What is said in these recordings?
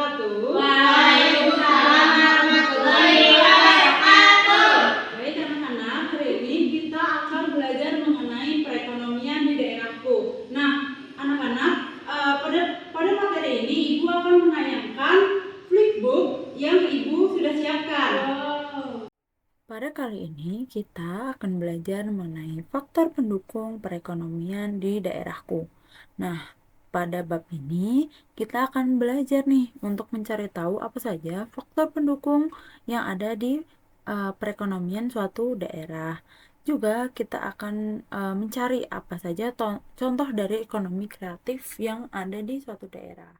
Waalaikumsalam warahmatullahi wabarakatuh. Baik anak-anak, hari ini kita akan belajar mengenai perekonomian di daerahku. Nah, anak-anak, pada materi ini Ibu akan menayangkan flipbook yang Ibu sudah siapkan. Pada kali ini kita akan belajar mengenai faktor pendukung perekonomian di daerahku. Nah, pada bab ini kita akan belajar nih untuk mencari tahu apa saja faktor pendukung yang ada di perekonomian suatu daerah. Juga kita akan mencari apa saja contoh dari ekonomi kreatif yang ada di suatu daerah.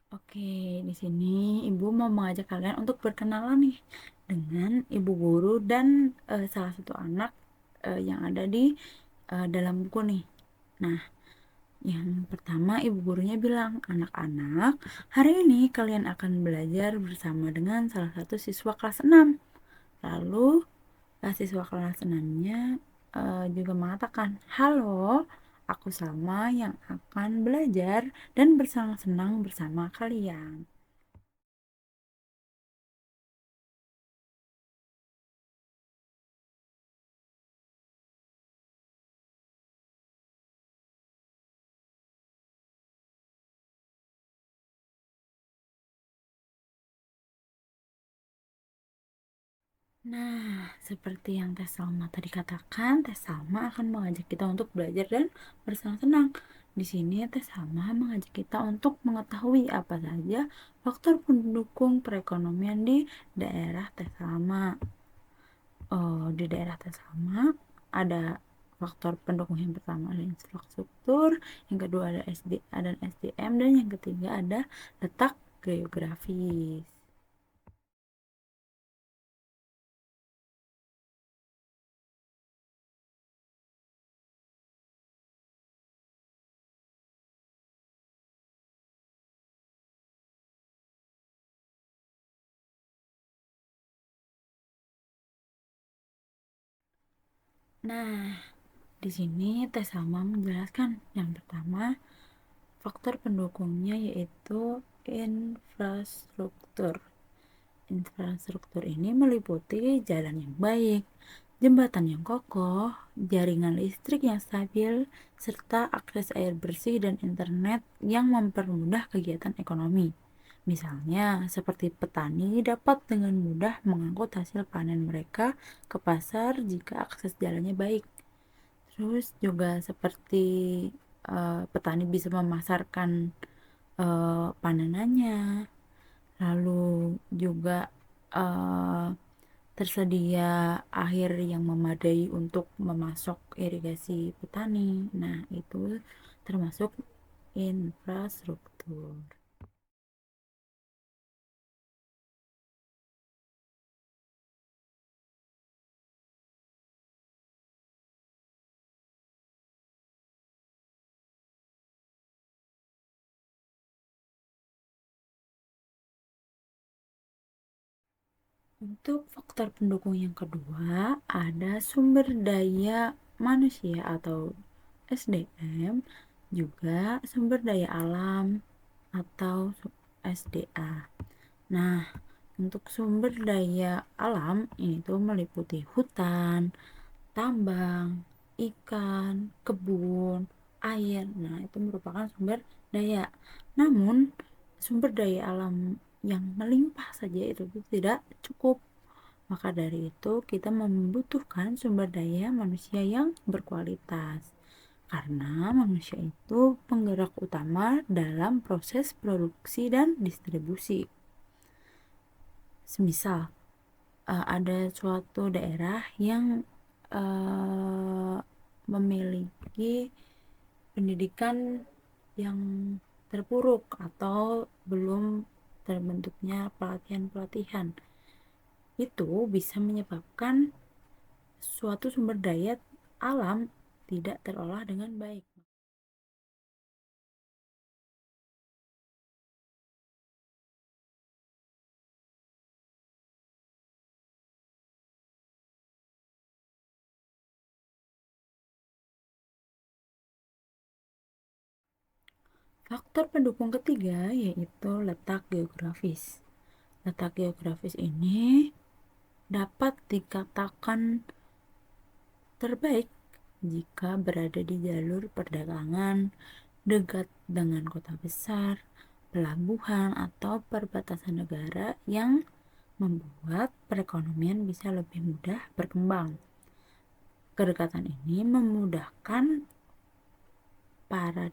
Oke, di sini Ibu mau mengajak kalian untuk berkenalan nih dengan ibu guru dan salah satu anak yang ada di dalam buku nih. Nah, yang pertama ibu gurunya bilang, anak-anak, hari ini kalian akan belajar bersama dengan salah satu siswa kelas 6. Lalu siswa kelas 6-nya juga mengatakan, halo, aku Salma yang akan belajar dan bersenang-senang bersama kalian. Nah, seperti yang Teh Salma tadi katakan, Teh Salma akan mengajak kita untuk belajar dan bersenang-senang. Di sini Teh Salma mengajak kita untuk mengetahui apa saja faktor pendukung perekonomian di daerah Teh Salma. Di daerah Teh Salma ada faktor pendukung yang pertama ada infrastruktur, yang kedua ada dan SDM, dan yang ketiga ada letak geografis. Nah, di sini Teh Salma menjelaskan yang pertama faktor pendukungnya yaitu infrastruktur. Infrastruktur ini meliputi jalan yang baik, jembatan yang kokoh, jaringan listrik yang stabil, serta akses air bersih dan internet yang mempermudah kegiatan ekonomi. Misalnya, seperti petani dapat dengan mudah mengangkut hasil panen mereka ke pasar jika akses jalannya baik. Terus juga seperti petani bisa memasarkan panenannya, lalu juga tersedia air yang memadai untuk memasok irigasi petani. Nah, itu termasuk infrastruktur. Untuk faktor pendukung yang kedua, ada sumber daya manusia atau SDM, juga sumber daya alam atau SDA. Nah, untuk sumber daya alam ini tuh meliputi hutan, tambang, ikan, kebun, air. Nah, itu merupakan sumber daya. Namun, sumber daya alam yang melimpah saja itu tidak cukup. Maka dari itu, kita membutuhkan sumber daya manusia yang berkualitas. Karena manusia itu penggerak utama dalam proses produksi dan distribusi. Semisal, ada suatu daerah yang memiliki pendidikan yang terpuruk atau belum terbentuknya pelatihan-pelatihan, itu bisa menyebabkan suatu sumber daya alam tidak terolah dengan baik. Faktor pendukung ketiga yaitu letak geografis. Letak geografis ini dapat dikatakan terbaik jika berada di jalur perdagangan, dekat dengan kota besar, pelabuhan, atau perbatasan negara yang membuat perekonomian bisa lebih mudah berkembang. Kedekatan ini memudahkan para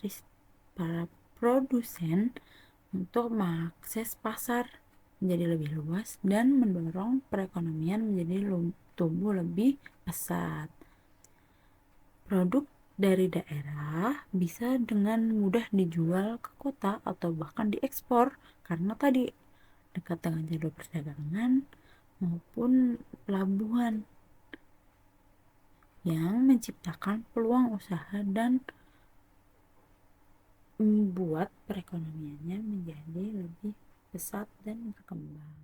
produsen untuk mengakses pasar menjadi lebih luas dan mendorong perekonomian menjadi tumbuh lebih pesat. Produk dari daerah bisa dengan mudah dijual ke kota atau bahkan diekspor karena tadi dekat dengan jalur perdagangan maupun pelabuhan yang menciptakan peluang usaha dan membuat perekonomiannya menjadi lebih pesat dan berkembang.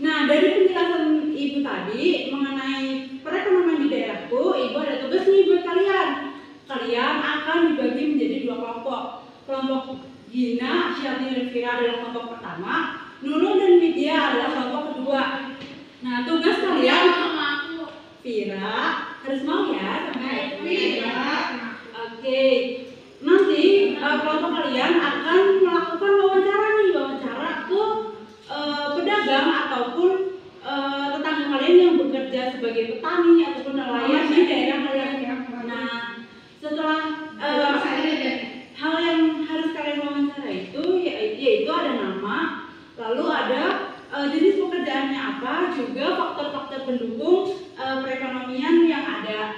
Nah, dari penjelasan Ibu tadi mengenai perekonomian di daerahku, Ibu ada tugas nih buat kalian. Kalian akan dibagi menjadi 2 kelompok. Kelompok Gina, Syarni, dan Vira adalah kelompok pertama, Nurul dan Widya adalah kelompok kedua. Nah, tugas kalian sama aku. Vira, harus mau ya sama Vira. Oke. Nanti kelompok kalian akan melakukan wawancara ke pedagang ataupun tetangga kalian yang bekerja sebagai petani ataupun nelayan di daerah kalian. Nah, setelah hal yang harus kalian wawancara itu yaitu ada nama, lalu ada jenis pekerjaannya apa, juga faktor-faktor pendukung perekonomian yang ada.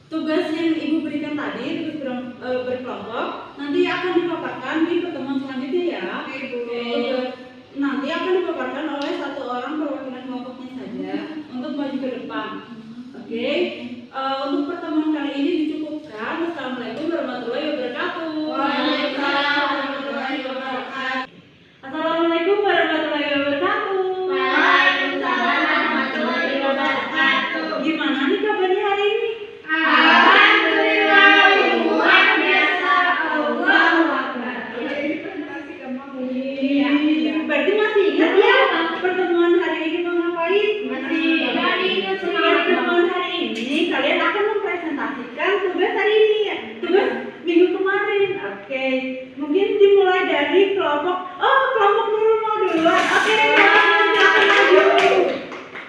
Tugas yang Ibu berikan tadi, tugas berkelompok, nanti akan dipaparkan di pertemuan selanjutnya ya. Nanti akan dipaparkan oleh satu orang perwakilan kelompoknya saja untuk maju ke depan. Oke. Untuk pertemuan kali ini dicukupkan. Wassalamualaikum warahmatullahi wabarakatuh. Waalaikumsalam warahmatullahi wabarakatuh. Assalamualaikum warahmatullahi wabarakatuh. Waalaikumsalam warahmatullahi wabarakatuh. Gimana nih kabarnya hari ini? Alhamdulillah, luar biasa. Allahu Akbar. Berarti masih ingat ya pertemuan hari ini mau ngapain? Masih. Pertemuan hari ini kalian akan mempresentasikan tugas hari ini ya. Tugas minggu kemarin. Oke. Mungkin dimulai dari kelompok Nurul mau duluan. Oke. Silakan maju.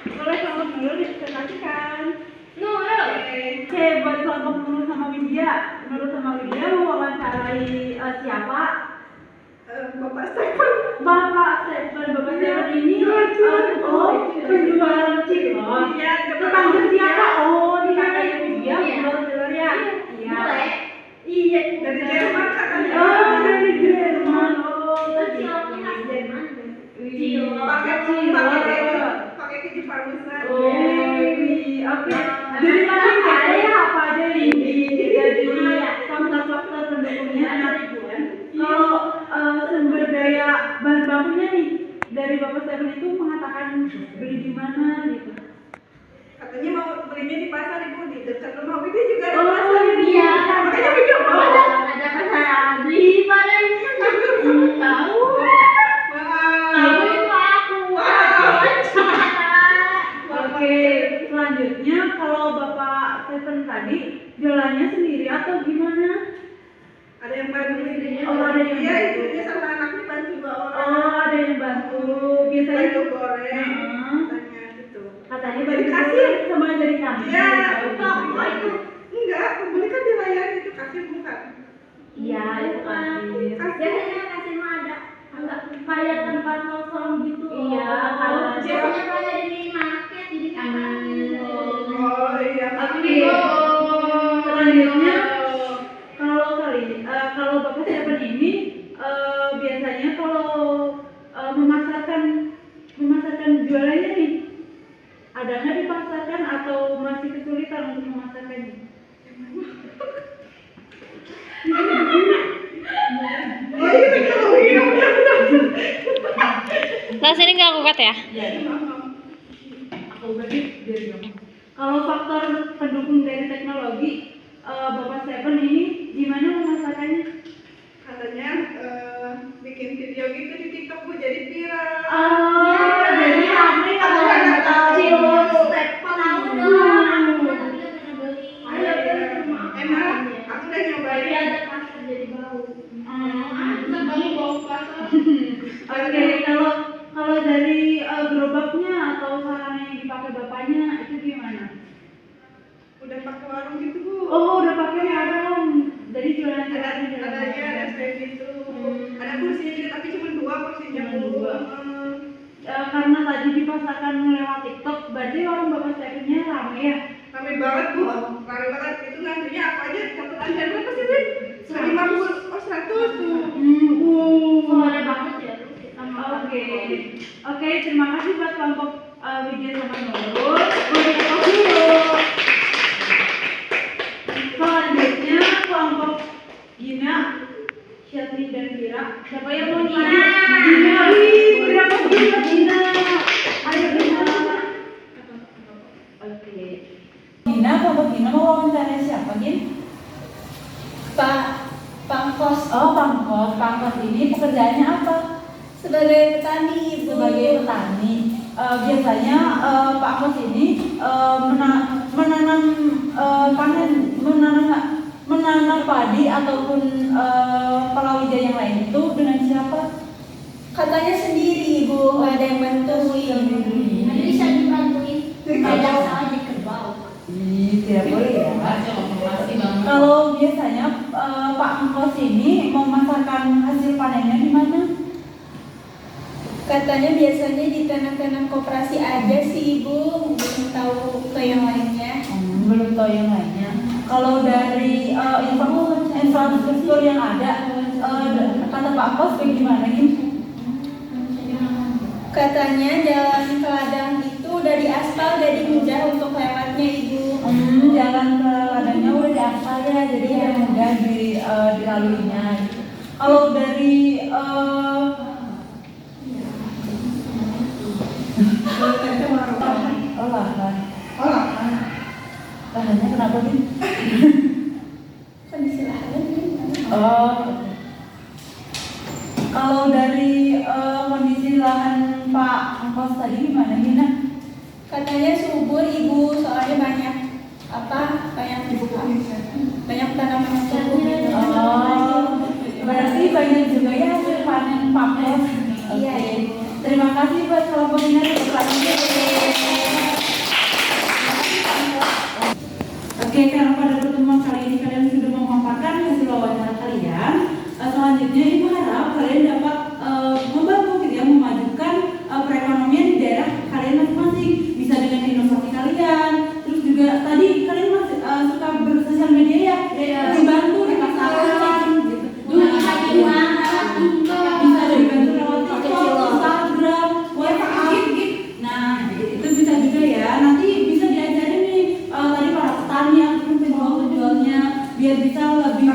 Boleh kelompok Nurul dipresentasikan. Nurul. Oke, buat kelompok Nurul sama Widya. Nurul sama Widya mau wawancarai siapa? Bapak Stephen. Bapak Stephen ini penjual cilok. Tetangga siapa? Oh, di kakaknya Widya, telur ya. Iya. Iya, dari Jerman katanya. Oh, dari Jerman. Oh, ciloknya khas Jerman. Pakai keju parmesan. Oke. Jadi paling ada ya apa aja ini? Jadi faktor-faktor pendukungnya ada ribuan. Kalau sumber daya bahan bakunya nih dari Bapak Stephen itu mengatakan beli di mana gitu. Katanya mau belinya di pasar Ibu, di dekat rumah Widya juga ada pasar. Iya. Makanya Widya mau ada pasar di mana ini? Tahu. Tahu itu aku. Oke, selanjutnya kalau Bapak Stephen tadi jualannya sendiri atau gimana? Ada yang bantu istrinya. Oh, ada yang bantu. Iya, istrinya sama anaknya bantu 2 orang. Oh, ada yang bantu. Biasanya bantu goreng. Katanya gitu. Katanya bantu kasir sama dari kami. Iya, oh itu. Enggak, pembeli kan dilayani itu kasir bukan? Iya, itu kasir. Biasanya kasir mah ada. Enggak kayak tempat kosong gitu. Iya, biasanya kalau ada di minimarket jadi kanan. Oh, iya. Oke. Selanjutnya kalau Bapak Stephen ini biasanya kalau memasarkan jualannya nih, ada nggak dipasarkan atau masih kesulitan untuk memasarkannya? Oh iya, cepat ya. Ya, aku berarti dari kamu. Kalau faktor pendukung dari teknologi, Bapak Stephen ini gimana memasarkannya? Katanya bikin video gitu di TikTok Bu, jadi viral. Jadi rame kalau nggak tahu. Stephen tahu dong. Ayo emang aku udah nyobain. Oke, kalau dari gerobaknya atau sarana yang dipakai bapaknya itu gimana? Udah pakai warung gitu Bu. Oh, udah pakai warung. Jadi jualan ada stand gitu. Ada kursinya juga tapi cuma 2 kursinya Bu. Karena tadi dipasarkan lewat TikTok, berarti warung Bapak Stephen-nya rame ya? Rame banget Bu. Rame banget itu ngantrinya aku aja dapat antrian berapa sih Bu? 150 oh 100 tuh. Soalnya banget ya. Oke, terima kasih buat kelompok Widya sama Nurul. Boleh kita dulu. Selanjutnya kelompok Gina, Syatri dan Vira. Siapa yang mau Gina? Berapa Gina? Ayo Gina. Oke. Gina, kelompok Gina mau wawancara siapa Gin? Pak Pangkos Oh, Pangkos. Pangkos ini pekerjaannya apa? sebagai petani Ibu. Sebagai petani. Biasanya Pak Pangkos ini menanam menanam padi ataupun palawija yang lain itu dengan siapa? Katanya sendiri Ibu, nggak ada yang bantuin. Nanti bisa dibantuin. Kadang salah di kerbau. Tidak boleh ya. Kalau biasanya Pak Pangkos ini memasarkan hasil panennya di mana? Katanya biasanya di tanam-tanam koperasi aja sih Ibu, belum tahu ke yang lainnya. Belum tahu yang lainnya. Kalau dari infrastruktur yang ada, kata Pak Pos bagaimana gitu? Katanya jalan ke ladang itu udah diaspal, jadi mudah untuk lewatnya Ibu. Jalan ke ladangnya udah diaspal ya, jadi udah mudah dilaluinya. Kalau dari lahannya kenapa nih? Kondisi lahannya gimana? Kalau dari kondisi lahan Pak Angkos tadi gimana Gina? Katanya subur Ibu, soalnya banyak banyak tanaman yang tumbuh gitu. Berarti banyak juga ya hasil panen Pak Angkos. Iya. Terima kasih buat kelompok Gina untuk pelatihannya. Oke, karena pada pertemuan kali ini kalian sudah memaparkan hasil wawancara kalian. Selanjutnya Ibu harap kalian dapat membantu gitu ya, memajukan perekonomian di daerah kalian masing-masing. Bisa dengan inovasi kalian. Terus juga tadi kalian masih suka bersosial media ya, dibantu di pasaran gitu. Bisa dibantu lewat TikTok, Instagram, WhatsApp. Nah, itu bisa juga ya. Nanti bisa diajarin nih tadi para petani ataupun penjualnya biar bisa lebih